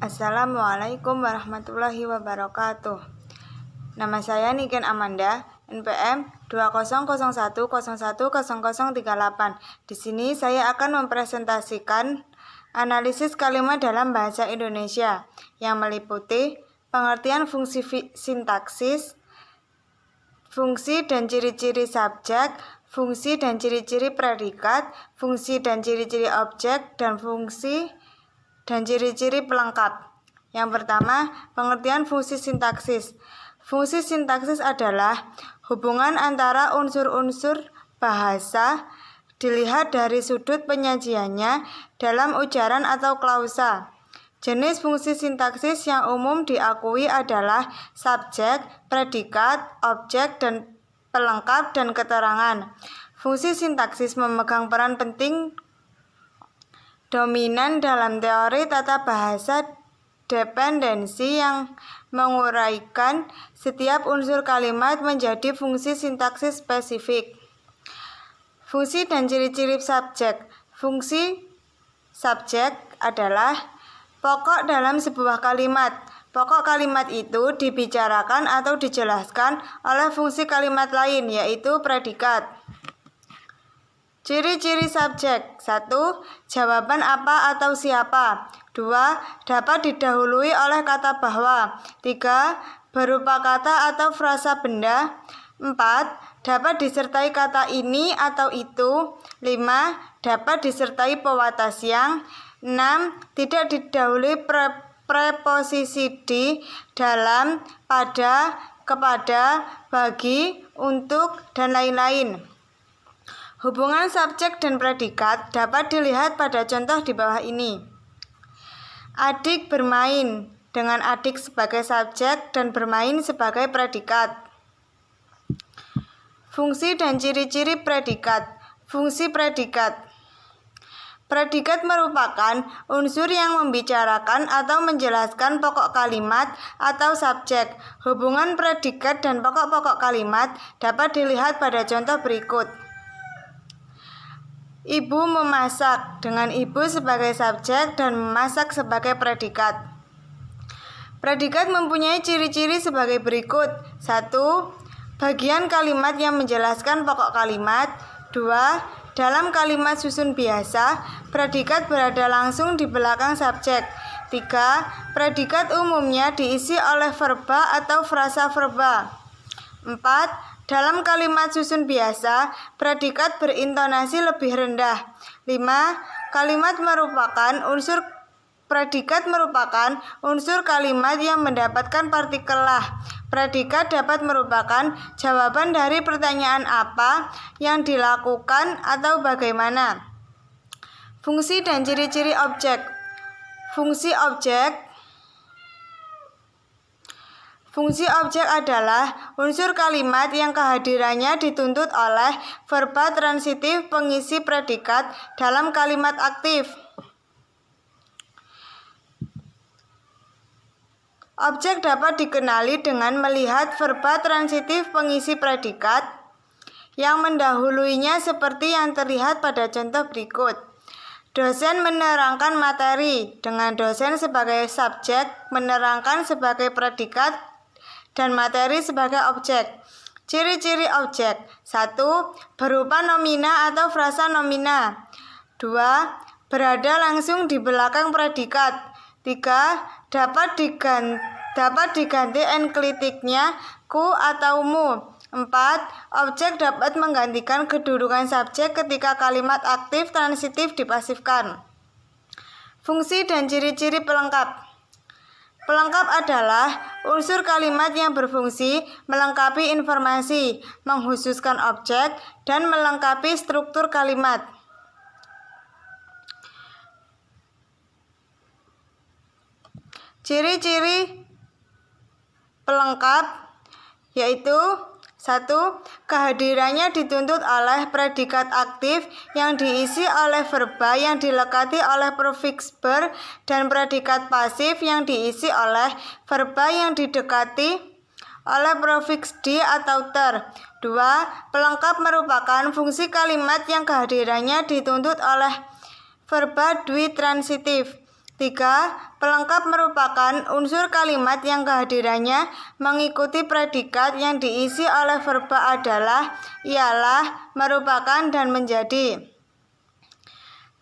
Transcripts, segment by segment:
Assalamualaikum warahmatullahi wabarakatuh. Nama saya Niken Amanda, NPM 2001010038. Di sini saya akan mempresentasikan analisis kalimat dalam bahasa Indonesia yang meliputi pengertian fungsi sintaksis, fungsi dan ciri-ciri subjek, fungsi dan ciri-ciri predikat, fungsi dan ciri-ciri objek, dan fungsi dan ciri-ciri pelengkap. Yang pertama, pengertian fungsi sintaksis. Fungsi sintaksis adalah hubungan antara unsur-unsur bahasa dilihat dari sudut penyajiannya dalam ujaran atau klausa. Jenis fungsi sintaksis yang umum diakui adalah subjek, predikat, objek, dan pelengkap dan keterangan. Fungsi sintaksis memegang peran penting dominan dalam teori tata bahasa dependensi yang menguraikan setiap unsur kalimat menjadi fungsi sintaksis spesifik. Fungsi dan ciri-ciri subjek. Fungsi subjek adalah pokok dalam sebuah kalimat. Pokok kalimat itu dibicarakan atau dijelaskan oleh fungsi kalimat lain, yaitu predikat. Ciri-ciri subjek. 1. Jawaban apa atau siapa. 2. Dapat didahului oleh kata bahwa. 3. Berupa kata atau frasa benda. 4. Dapat disertai kata ini atau itu. 5. Dapat disertai pewatas yang. 6. Tidak didahului preposisi di, dalam, pada, kepada, bagi, untuk, dan lain-lain. Hubungan subjek dan predikat dapat dilihat pada contoh di bawah ini. Adik bermain, dengan adik sebagai subjek dan bermain sebagai predikat. Fungsi dan ciri-ciri predikat. Fungsi predikat. Predikat merupakan unsur yang membicarakan atau menjelaskan pokok kalimat atau subjek. Hubungan predikat dan pokok-pokok kalimat dapat dilihat pada contoh berikut. Ibu memasak, dengan ibu sebagai subjek dan memasak sebagai predikat. Predikat mempunyai ciri-ciri sebagai berikut. 1. Bagian kalimat yang menjelaskan pokok kalimat. 2. Dalam kalimat susun biasa, predikat berada langsung di belakang subjek. 3. Predikat umumnya diisi oleh verba atau frasa verba. 4. Dalam kalimat susun biasa, predikat berintonasi lebih rendah. 5. Predikat merupakan unsur kalimat yang mendapatkan partikel lah. Predikat dapat merupakan jawaban dari pertanyaan apa yang dilakukan atau bagaimana. Fungsi dan ciri-ciri objek. Fungsi objek adalah unsur kalimat yang kehadirannya dituntut oleh verba transitif pengisi predikat dalam kalimat aktif. Objek dapat dikenali dengan melihat verba transitif pengisi predikat yang mendahuluinya seperti yang terlihat pada contoh berikut. Dosen menerangkan materi, dengan dosen sebagai subjek, menerangkan sebagai predikat, dan materi sebagai objek. Ciri-ciri objek. 1. Berupa nomina atau frasa nomina. 2. Berada langsung di belakang predikat. 3. Dapat diganti enklitiknya ku atau mu. 4. Objek dapat menggantikan kedudukan subjek ketika kalimat aktif transitif dipasifkan. Fungsi dan ciri-ciri pelengkap. Pelengkap adalah unsur kalimat yang berfungsi melengkapi informasi, menghususkan objek, dan melengkapi struktur kalimat. Ciri-ciri pelengkap yaitu 1. Kehadirannya dituntut oleh predikat aktif yang diisi oleh verba yang dilekati oleh prefiks ber dan predikat pasif yang diisi oleh verba yang didekati oleh prefiks di atau ter. 2. Pelengkap merupakan fungsi kalimat yang kehadirannya dituntut oleh verba dwi transitif. 3. Pelengkap merupakan unsur kalimat yang kehadirannya mengikuti predikat yang diisi oleh verba adalah, ialah, merupakan, dan menjadi.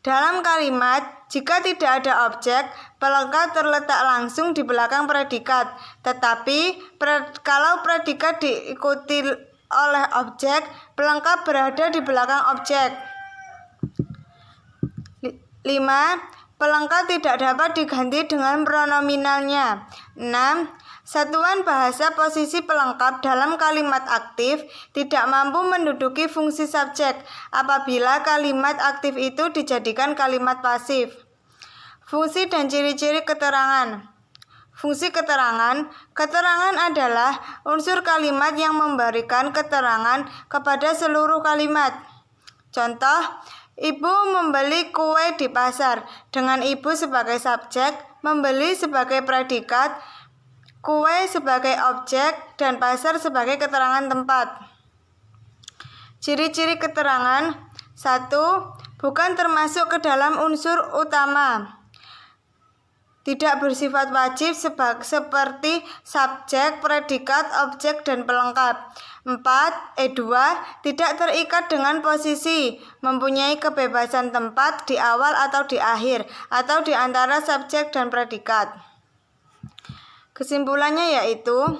Dalam kalimat, jika tidak ada objek, pelengkap terletak langsung di belakang predikat. Tetapi, kalau predikat diikuti oleh objek, pelengkap berada di belakang objek. 5. Pelengkap tidak dapat diganti dengan pronominalnya. 6. Satuan bahasa posisi pelengkap dalam kalimat aktif tidak mampu menduduki fungsi subjek apabila kalimat aktif itu dijadikan kalimat pasif. Fungsi dan ciri-ciri keterangan. Fungsi keterangan. Keterangan adalah unsur kalimat yang memberikan keterangan kepada seluruh kalimat. Contoh, ibu membeli kue di pasar dengan ibu sebagai subjek, membeli sebagai predikat, kue sebagai objek, dan pasar sebagai keterangan tempat. Ciri-ciri keterangan. 1. Bukan termasuk ke dalam unsur utama. Tidak bersifat wajib seperti subjek, predikat, objek, dan pelengkap. 4. 2. Tidak terikat dengan posisi, mempunyai kebebasan tempat di awal atau di akhir, atau di antara subjek dan predikat. Kesimpulannya yaitu,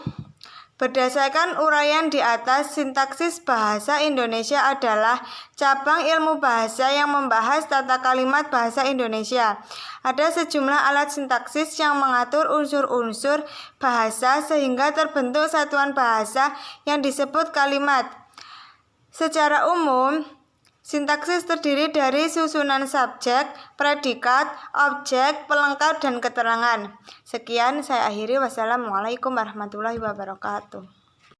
berdasarkan uraian di atas, sintaksis bahasa Indonesia adalah cabang ilmu bahasa yang membahas tata kalimat bahasa Indonesia. Ada sejumlah alat sintaksis yang mengatur unsur-unsur bahasa sehingga terbentuk satuan bahasa yang disebut kalimat. Secara umum, sintaksis terdiri dari susunan subjek, predikat, objek, pelengkap, dan keterangan. Sekian, saya akhiri. Wassalamualaikum warahmatullahi wabarakatuh.